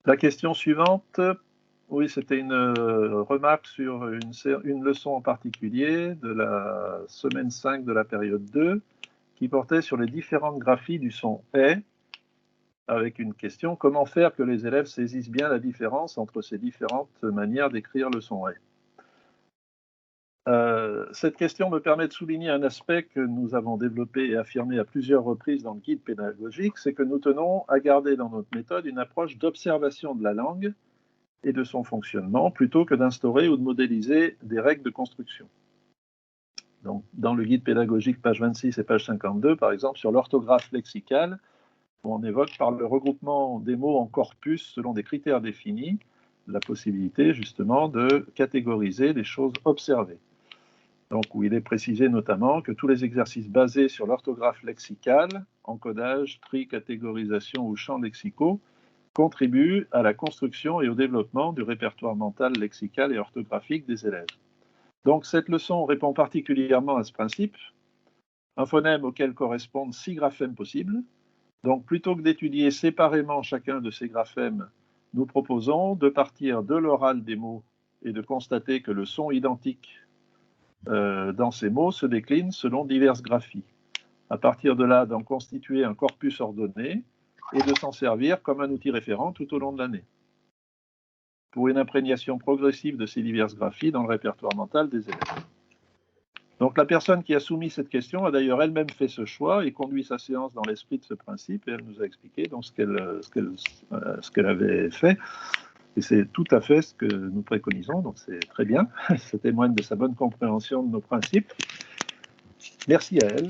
La question suivante, oui, c'était une remarque sur une leçon en particulier de la semaine 5 de la période 2 qui portait sur les différentes graphies du son « est », avec une question: comment faire que les élèves saisissent bien la différence entre ces différentes manières d'écrire le son « est ». Cette question me permet de souligner un aspect que nous avons développé et affirmé à plusieurs reprises dans le guide pédagogique, c'est que nous tenons à garder dans notre méthode une approche d'observation de la langue et de son fonctionnement, plutôt que d'instaurer ou de modéliser des règles de construction. Donc, dans le guide pédagogique, page 26 et page 52, par exemple, sur l'orthographe lexicale, on évoque par le regroupement des mots en corpus selon des critères définis, la possibilité justement de catégoriser les choses observées. Donc, où il est précisé notamment que tous les exercices basés sur l'orthographe lexicale, encodage, tri, catégorisation ou champs lexicaux, contribuent à la construction et au développement du répertoire mental lexical et orthographique des élèves. Donc, cette leçon répond particulièrement à ce principe, un phonème auquel correspondent 6 graphèmes possibles. Donc, plutôt que d'étudier séparément chacun de ces graphèmes, nous proposons de partir de l'oral des mots et de constater que le son identique dans ces mots se décline selon diverses graphies. À partir de là, d'en constituer un corpus ordonné et de s'en servir comme un outil référent tout au long de l'année, pour une imprégnation progressive de ces diverses graphies dans le répertoire mental des élèves. Donc la personne qui a soumis cette question a d'ailleurs elle-même fait ce choix et conduit sa séance dans l'esprit de ce principe, et elle nous a expliqué donc ce qu'elle avait fait. Et c'est tout à fait ce que nous préconisons, donc c'est très bien. Ça témoigne de sa bonne compréhension de nos principes. Merci à elle.